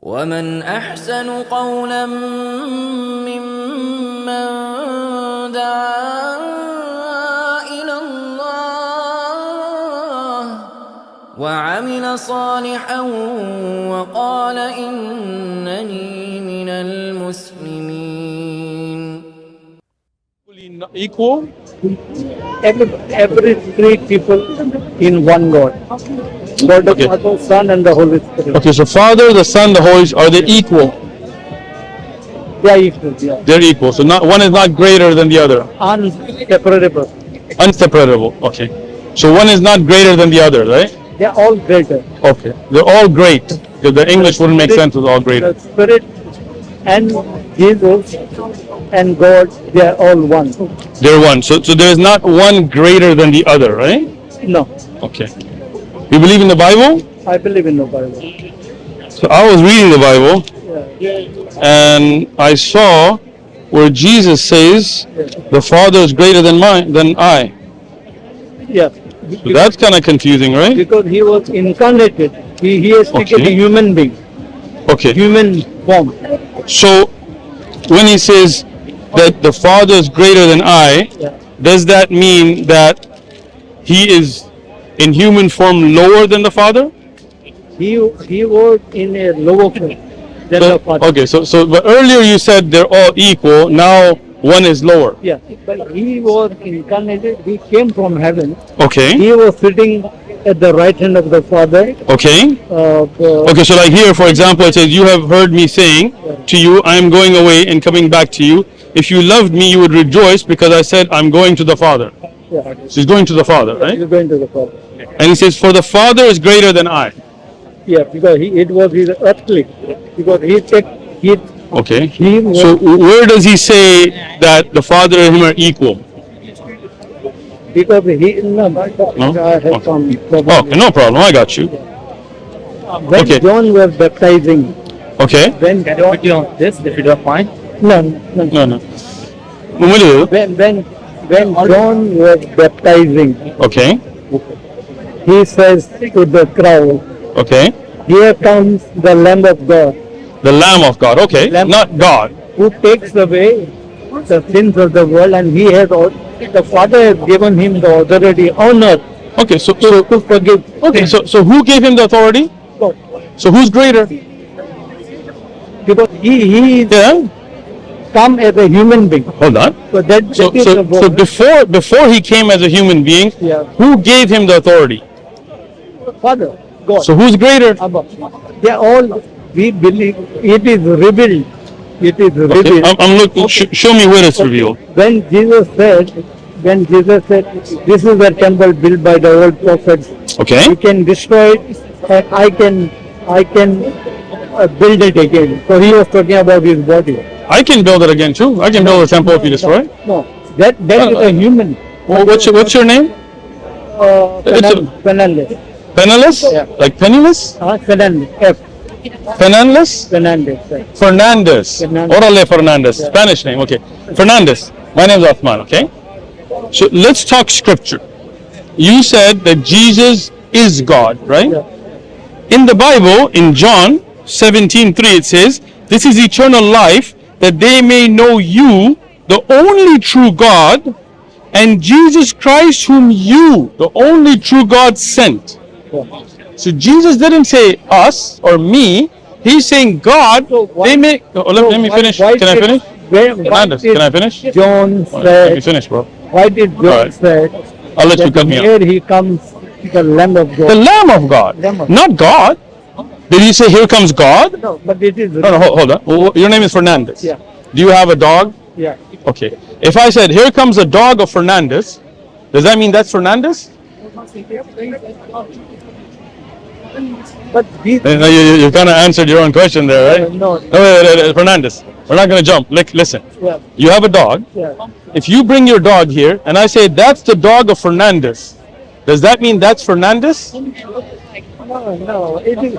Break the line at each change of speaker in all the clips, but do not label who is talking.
ومن أحسن قولا ممن دعا إلى الله وعمل صالحا وقال إنني من المسلمين.
Equal?
Every three people in one God. God the Father, Son and the Holy Spirit.
Okay, so Father, the Son, the Holy Spirit, are they equal?
They are equal, yeah.
They're equal. So not one is not greater than the other.
Unseparable.
Unseparable. Okay. So one is not greater than the other, right?
They are all greater.
Okay. They're all great. Because the English wouldn't make sense with all greater.
The Spirit and Jesus and God, they are all one.
They're one. So there is not one greater than the other, right?
No.
Okay. You believe in the Bible?
I believe in the Bible.
So I was reading the Bible, and I saw where Jesus says, the Father is greater than I.
Yes.
So that's kind of confusing, right?
Because he was incarnated. He has taken a human being.
Okay.
Human form.
So when he says that the Father is greater than I, does that mean that he is in human form lower than the Father?
He was in a lower form than the Father.
Okay, so but earlier you said they're all equal, now one is lower.
Yeah, but he was incarnated, he came from heaven.
Okay.
He was sitting at the right hand of the Father.
Okay. Okay, so like here, for example, it says, you have heard me saying to you, I am going away and coming back to you. If you loved me, you would rejoice because I said, I'm going to the Father.
Yeah.
So he's going to the Father, right?
He's going to the Father.
And he says, for the Father is greater than I.
Yeah, because it was his earthly. Because
Okay. So where does he say that the Father and him are equal?
Because he... No?
Okay, no problem. I got you.
When John was baptizing...
Okay.
When John...
This, if you don't mind.
No.
When John was baptizing...
Okay.
He says to the crowd...
Okay.
Here comes the Lamb of God.
The Lamb of God. Okay. Not God.
Who takes away the sins of the world, and he has the Father has given him the authority on earth.
Okay. So
to forgive.
Okay. So who gave him the authority?
God.
So who's greater?
Because he come as a human being.
Hold on.
So
before he came as a human being, who gave him the authority?
Father, God.
So who's greater?
They are all, we believe, it is revealed. It is revealed.
Okay. I'm looking. Show me where it's revealed.
When Jesus said, this is a temple built by the old prophets.
Okay.
You can destroy it, and I can build it again. So he was talking about his body.
I can build it again too. I can build a temple if you destroy it.
No, that is a human.
Well, what's your name?
Fernandez.
Penniless?
Yeah.
Like penniless?
Fernandez.
Fernandez?
Fernandez.
Fernandez. Orale Fernandez. Spanish name. Okay. Fernandez. My name is Uthman. Okay. So let's talk scripture. You said that Jesus is God, right?
Yeah.
In the Bible, in John 17:3, it says, "This is eternal life, that they may know you, the only true God, and Jesus Christ, whom you, the only true God, sent." So Jesus didn't say us or me. He's saying God. They may. Let me finish. Can I finish? Fernandez, can I finish?
John said.
Let me finish, bro.
Why did John say?
I'll let you cut me off.
Here he comes, the Lamb of God.
The Lamb of God, not God. Did he say, "Here comes God"?
No, but it is.
No, hold on. Your name is Fernandez.
Yeah.
Do you have a dog?
Yeah.
Okay. If I said, "Here comes a dog of Fernandez," does that mean that's Fernandez?
But
you kind of answered your own question there, right?
No.
Wait, Fernandez. We're not going to jump. Listen.
Yeah.
You have a dog.
Yeah.
If you bring your dog here and I say, "That's the dog of Fernandez," does that mean that's Fernandez?
No. It is.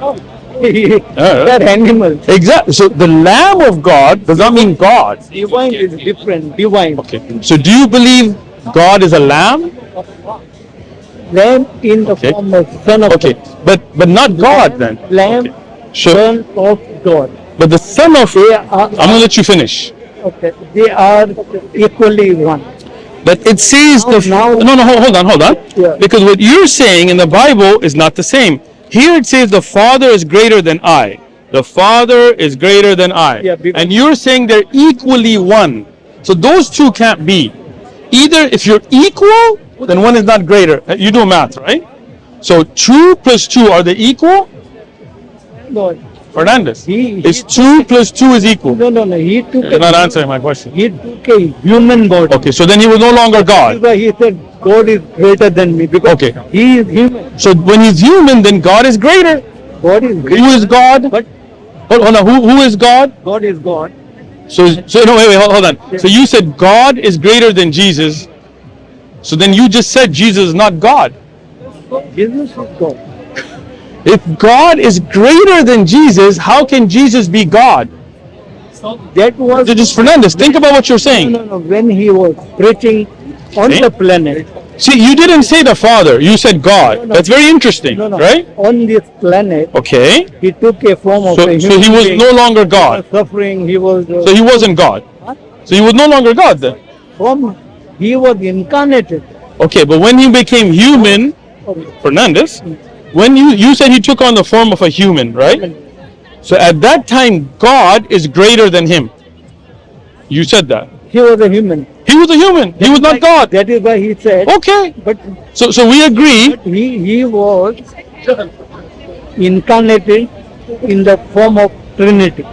They're animals.
Exactly. So the Lamb of God does not mean God.
Divine is different. Divine.
Okay. So do you believe God is a lamb?
Lamb in the form of Son of God.
But not God then.
Lamb,
Sure.
Son of God.
But the son of,
They are,
I'm going to let you finish.
okay, they are equally one.
But it says
Now-
hold on.
Yeah.
Because what you're saying in the Bible is not the same. Here it says the Father is greater than I. The Father is greater than I.
Yeah, because-
And you're saying they're equally one. So those two can't be. Either if you're equal, then one is not greater. You do math, right? So 2 plus 2, are they equal?
No,
Fernandez.
He-
Is 2 plus 2 is equal?
no. He took
You're not answering my question.
He took a human body.
Okay, so then he was no longer
That's
God.
why he said God is greater than me, because
Okay.
he is human.
So when he's human, then God is greater.
God is
Who
greater,
is God?
but
Hold on, who is God?
God is God.
So no, wait, hold on. So you said God is greater than Jesus. So then you just said Jesus is not God.
Jesus is God.
If God is greater than Jesus, how can Jesus be God?
That was
Just Fernandez, think about what you're saying.
no. When he was preaching on
See?
the planet,
See, you didn't say the Father, you said God.
No.
That's very interesting,
no,
right?
on this planet,
Okay.
he took a form of
So
a human
he was
being.
no longer
He was
God.
suffering. He was
So he wasn't God. So he was no longer God then.
he was incarnated.
Okay, but when he became human, Fernandez, when you said he took on the form of a human, right? So at that time, God is greater than him. You said that.
He was a human.
He was a human. He was not God.
That is why he said.
Okay.
But
So we agree.
he was incarnated in the form of Trinity.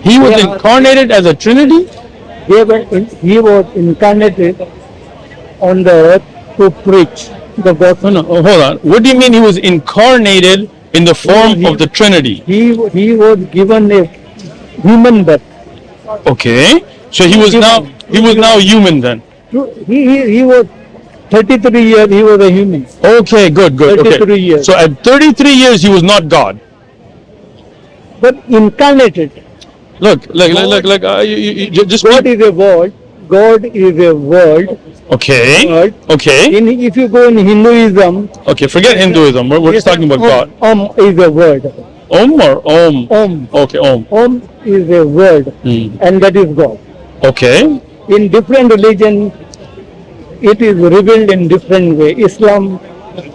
He was
Yeah.
incarnated as a Trinity.
He was incarnated on the earth to preach the gospel.
No, hold on. What do you mean he was incarnated in the form of the Trinity?
He was given a human birth.
Okay. So he was now human then.
He was 33 years. He was a human.
Okay, good.
33
Okay.
years.
So at 33 years he was not God.
But incarnated.
Look. You just
God is a word. God is a word.
Okay.
Word.
Okay.
If you go in Hinduism,
Okay. Forget Hinduism. We're just talking about God.
Is a word.
Om or Om?
Om.
Okay. Om.
Om is a word, and that is God.
Okay.
In different religions, it is revealed in different way. Islam,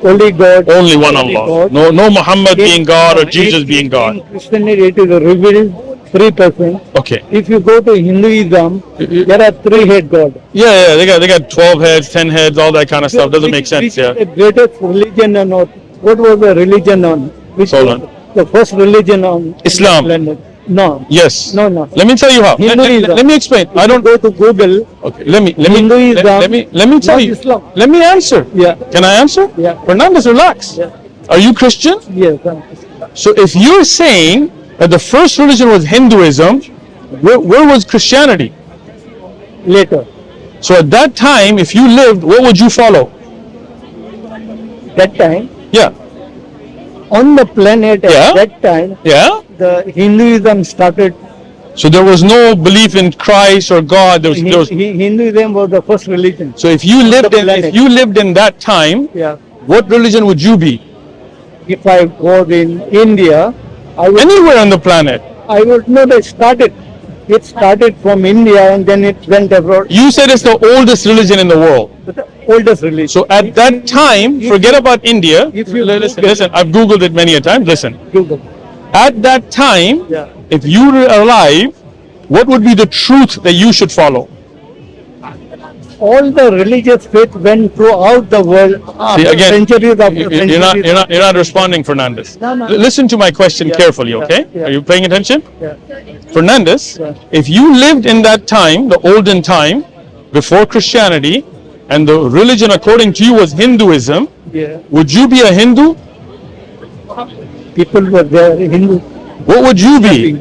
only God.
Only one
only
Allah.
God.
No Muhammad being God or
In-
Jesus being God.
In Christianity, it is revealed 3%.
Okay.
If you go to Hinduism, there are 3-head God.
Yeah. They got 12 heads, 10 heads, all that kind of stuff. Doesn't make sense.
Which
Yeah.
is the greatest religion on earth? What was the religion on? Which
Hold
was
on.
the first religion on
Islam.
the planet? No.
Yes.
No.
Let me tell you how.
Hinduism.
Let me explain. I don't.
Go to Google.
Okay. Let me
Hinduism,
let me tell
not
you.
Islam.
Let me answer.
Yeah.
Can I answer?
Yeah.
Fernandez, relax.
Yeah.
Are you Christian?
Yes.
So if you're saying that the first religion was Hinduism, where was Christianity?
Later.
So at that time, if you lived, what would you follow?
That time,
Yeah.
on the planet
Yeah.
at that time,
Yeah.
the Hinduism started.
So there was no belief in Christ or God. There was.
Hinduism was the first religion.
So if you lived in that time,
Yeah.
what religion would you be?
If I was in India,
Anywhere on the planet.
I would know that it started from India and then it went abroad.
You said it's the oldest religion in the world.
The oldest religion.
So at that time, forget about India.
if you
Listen, I've Googled it many a time. Listen.
Google.
At that time,
Yeah.
if you were alive, what would be the truth that you should follow?
All the religious faith went throughout the world.
See, again,
centuries after centuries.
you're not responding, Fernandez.
No.
Listen to my question carefully, okay?
Yeah.
Are you paying attention?
Yeah.
Fernandez,
Yeah.
if you lived in that time, the olden time, before Christianity, and the religion according to you was Hinduism,
Yeah.
would you be a Hindu?
People were there, Hindu.
What would you be?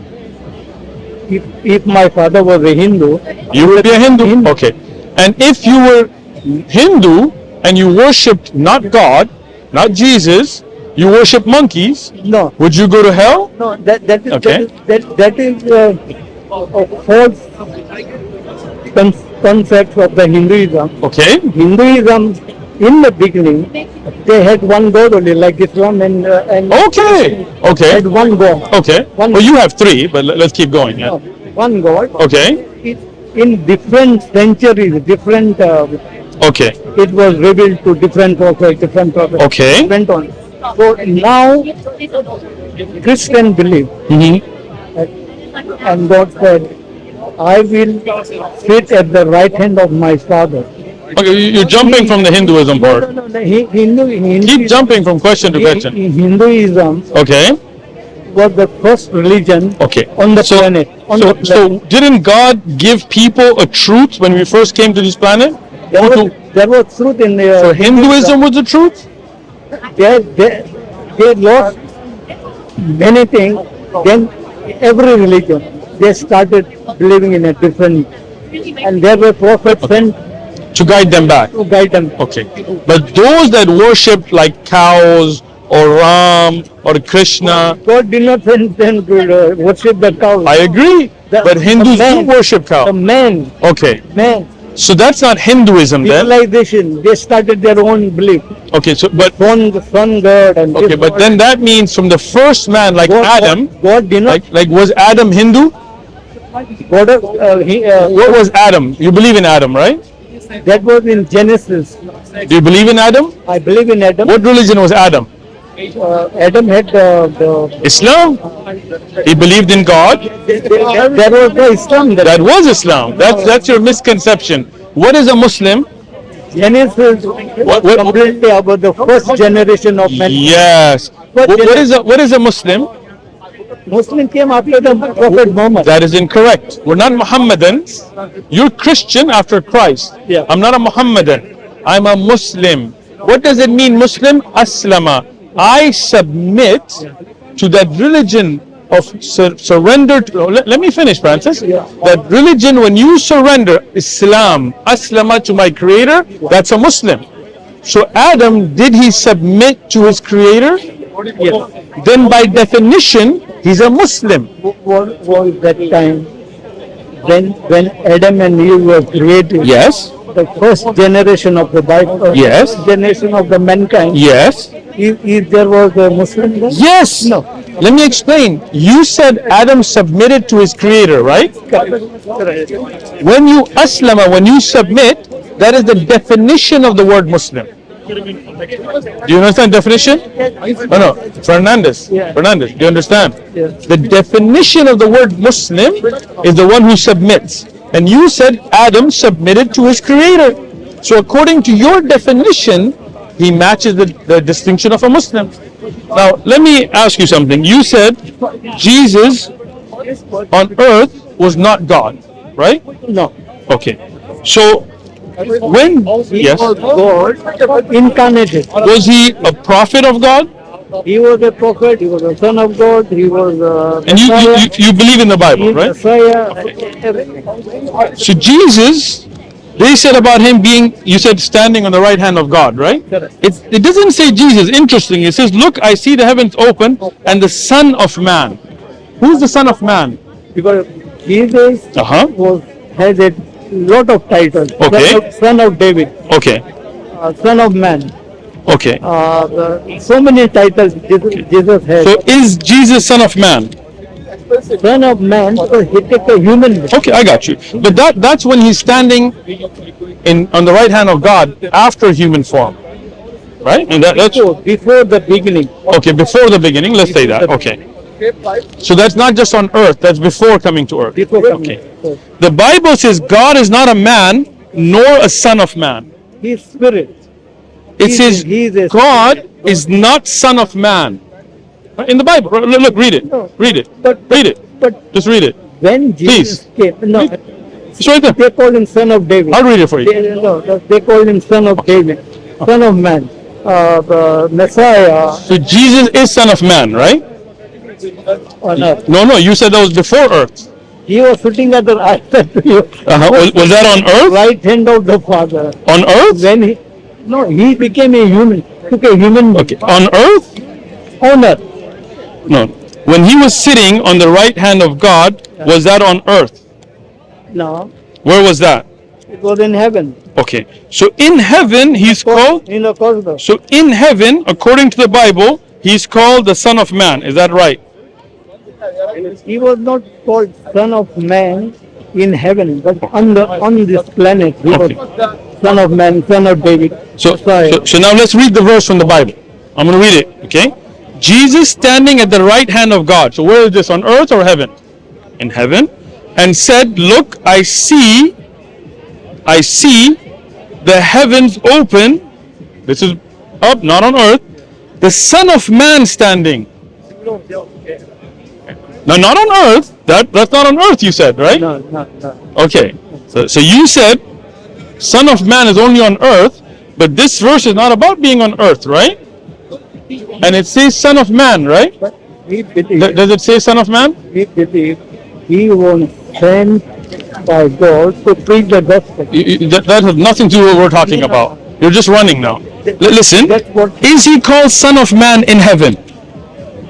If my father was a Hindu,
You would be a Hindu. Okay. And if you were Hindu and you worshipped not God, not Jesus, you worship monkeys,
no,
would you go to hell?
no, that is
Okay.
that is a false concept of the Hinduism.
Okay.
Hinduism in the beginning, they had one God only, like Islam and
Okay. Okay.
had one God.
Okay.
One,
Well, you have three, but let's keep going. Yeah.
one God.
Okay.
In different centuries, different.
Okay.
It was revealed to different prophets,
Okay.
went on. So now Christian believe, and God said, I will sit at the right hand of my Father.
Okay, you're jumping from the Hinduism part.
No. Hindu,
Keep jumping from question to question.
Hinduism
Okay.
was the first religion
Okay.
on the planet.
So didn't God give people a truth when we first came to this planet?
There was truth in the
So Hinduism was the truth?
They lost many things. Then every religion, they started believing in a different, and there were prophets sent
To guide them back.
to guide them.
Okay. But those that worshipped like cows or Ram or Krishna,
God did not send them to worship the cow.
I agree. But Hindus do worship
The
cow.
man,
Okay.
So
that's not Hinduism then.
civilization, they started their own belief.
Okay. So but
Sun God and
okay. But then that means from the first man, like Adam,
God did not.
like was Adam Hindu?
God,
What was Adam? You believe in Adam, right?
that was in Genesis.
Do you believe in Adam?
I believe in Adam.
What religion was Adam?
Adam had the
Islam. He believed in God.
there was the Islam.
That was Islam. That's your misconception. What is a Muslim?
Genesis
What-
completely about the first generation of man.
Yes. What is a Muslim?
Muslim came after the Prophet Muhammad.
That is incorrect. We're not Muhammadan. You're Christian after Christ.
Yeah.
I'm not a Muhammadan. I'm a Muslim. What does it mean, Muslim? Aslama. I submit to that religion of surrender. Let me finish, Francis. That religion, when you surrender Islam, Aslama, to my Creator, that's a Muslim. So Adam, did he submit to his Creator?
Yes.
Then by definition, he's a Muslim.
Was that time when Adam and Eve were created?
Yes.
The first generation of the Bible.
Yes.
First generation of the mankind.
Yes.
If there was a Muslim then?
Yes.
No.
Let me explain. You said Adam submitted to his Creator, right? When you aslama, when you submit, that is the definition of the word Muslim. Do you understand definition? No. Fernandez. Fernandez, do you understand?
Yes.
The definition of the word Muslim is the one who submits. And you said Adam submitted to his Creator. So according to your definition, he matches the distinction of a Muslim. Now, let me ask you something. You said Jesus on earth was not God, right?
No.
Okay. So when yes,
Was God incarnated.
was he a prophet of God?
He was a prophet. He was a son of God. He was a
And you believe in the Bible, right?
Messiah.
So Jesus, they said about him being, you said standing on the right hand of God, right?
Correct.
It doesn't say Jesus. Interesting. It says, look, I see the heavens open and the Son of Man. Who's the Son of Man?
Because Jesus has a lot of titles.
Okay.
Son of David.
Okay.
Son of Man.
Okay.
So many titles Jesus has.
So is Jesus Son of Man?
Son of Man, because he takes a human being.
Okay, I got you. But that's when he's standing on the right hand of God after human form, right? And that's
Before the beginning.
okay. Before the beginning, let's say that. Okay. So that's not just on earth. That's before coming to earth.
Before
Okay. The Bible says God is not a man nor a son of man.
He is spirit.
It says God is not son of man. In the Bible, look, read it. Read it. Read it.
But
Just read it.
when Jesus came,
It's right there.
they called him Son of David.
I'll read it for you.
They called him Son of David, Son of Man, the Messiah
So Jesus is son of man, right?
on earth.
No, you said that was before earth.
He was sitting at the right hand of you.
Was that on earth?
Right hand of the Father.
On earth?
When he became a human, took a human being.
Okay. On earth?
On earth.
No. When he was sitting on the right hand of God, was that on earth?
No,
Where was that?
it was in heaven.
Okay. So in heaven, he's called.
In the cosmos.
So in heaven, according to the Bible, he's called the Son of Man. Is that right?
He was not called Son of Man in heaven, but on this planet, he was Son of Man, Son of David.
So now let's read the verse from the Bible. I'm going to read it. Okay. Jesus standing at the right hand of God. So where is this, on earth or heaven? In heaven. And said, look, I see the heavens open. This is up, not on earth. The Son of Man standing. No, not on earth. That's not on earth, you said, right?
No.
Okay. So you said Son of Man is only on earth, but this verse is not about being on earth, right? And it says Son of Man, right?
But we believe,
Does it say Son of Man?
we believe he was sent by God to preach the gospel.
That has nothing to do with what we're talking about. You're just running now. Listen,
That's what.
is he called Son of Man in heaven?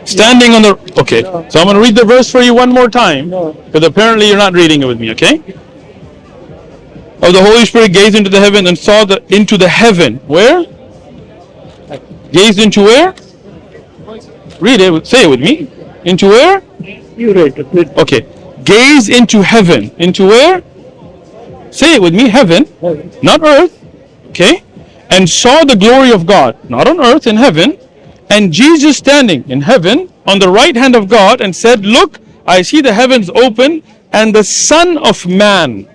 Standing on the... Okay, so I'm going to read the verse for you one more time.
No.
Because apparently you're not reading it with me, okay? Of the Holy Spirit gazed into the heaven and saw into the heaven. Where? Gazed into where? Read it, say it with me. Into where?
You read it.
Okay. Gaze into heaven. Into where? Say it with me. Heaven. Not earth. Okay. And saw the glory of God. Not on earth, in heaven. And Jesus standing in heaven on the right hand of God and said, look, I see the heavens open and the Son of Man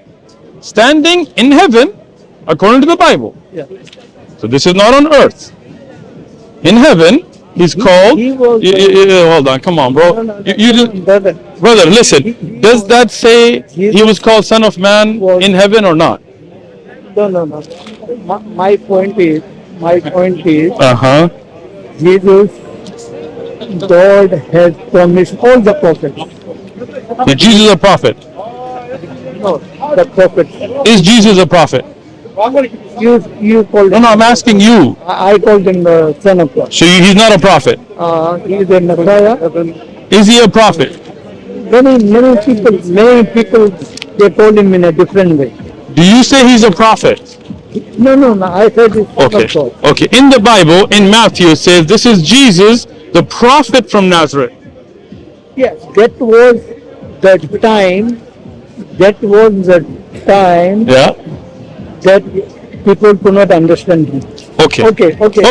standing in heaven according to the Bible.
Yeah.
So this is not on earth. In heaven, he's called...
he was-
hold on, come on, bro. Brother, listen. Does that say he was called Son of Man in heaven or not?
No. My point is,
Uh-huh.
Jesus, God has promised all the prophets.
Is Jesus a prophet?
No, the prophets.
Is Jesus a prophet?
You called
No,
him.
I'm asking you.
I called him the Son of God.
So he's not a prophet.
He is a Messiah.
Is he a prophet?
Many people, they call him in a different way.
Do you say he's a prophet?
No, I said it's Son
Okay.
of God.
Okay. In the Bible, in Matthew, it says this is Jesus, the prophet from Nazareth.
Yes, that was the time.
Yeah.
That people could not understand him.
Okay.
Okay.
Okay.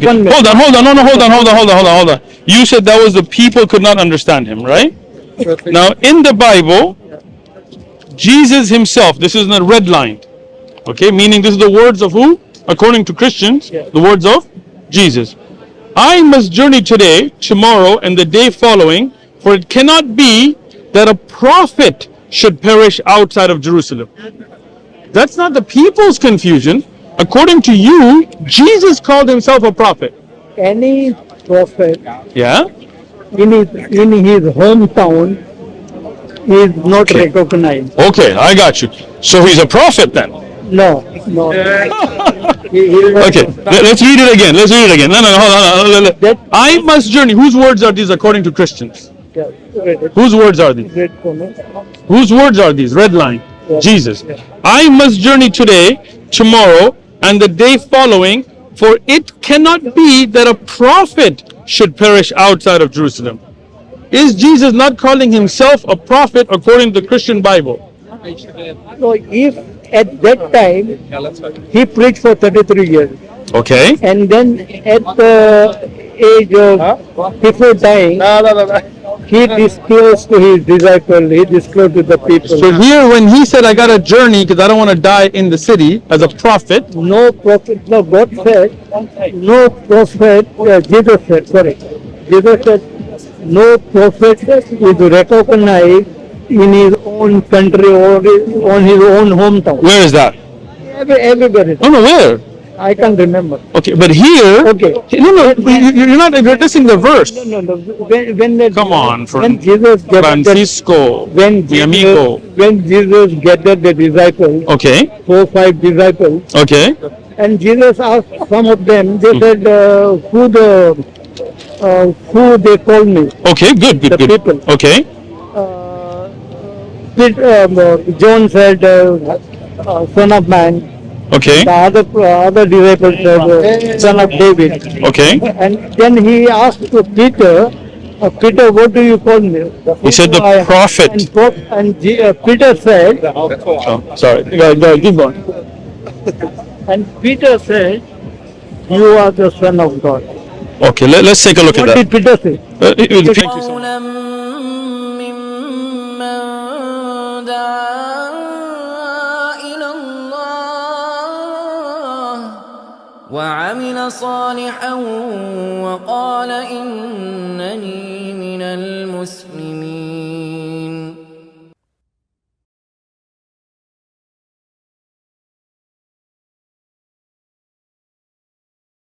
One minute.
Hold on. You said that was the people could not understand him, right? Now, in the Bible, Jesus himself, this is in the red line. Okay, meaning this is the words of who? According to Christians, the words of Jesus. I must journey today, tomorrow, and the day following, for it cannot be that a prophet should perish outside of Jerusalem. That's not the people's confusion. According to you, Jesus called himself a prophet.
Any prophet
Yeah?
in his hometown is not recognized.
Okay, I got you. So he's a prophet then.
No.
Okay, let's read it again. No, hold on. I must journey. Whose words are these according to Christians? Whose words are these? Whose words are these? Red line. Jesus. I must journey today, tomorrow, and the day following, for it cannot be that a prophet should perish outside of Jerusalem. Is Jesus not calling himself a prophet according to the Christian Bible?
So if at that time he preached for 33 years,
Okay.
and then at the age of before dying, he disclosed to his disciples, he disclosed to the people.
So here when he said, I got a journey because I don't want to die in the city as a prophet,
No prophet, no, God said, no prophet, Jesus said, no prophet is recognized in his own country or on his own hometown.
where is that?
Everybody.
No, where?
I can't remember.
Okay, but here,
Okay.
no, you're not addressing the verse.
No. When
Come on,
when Jesus gathered
Francisco, mi amigo.
when Jesus gathered the disciples,
Okay,
4 or 5 disciples,
okay,
and Jesus asked some of them, they said, who they call me?
okay, good.
The people.
Okay,
John said, Son of Man.
Okay.
The other disciple said, son of David.
Okay.
And then he asked to Peter, Peter, what do you call me?
He said the prophet.
And Peter said,
Oh, sorry. Go, keep going.
and Peter said, you are the Son of God.
Okay, let's take a look
What
at
did
that.
Peter say?
قولا ممن دعا إلى الله وعمل صالحا وقال إنني من المسلمين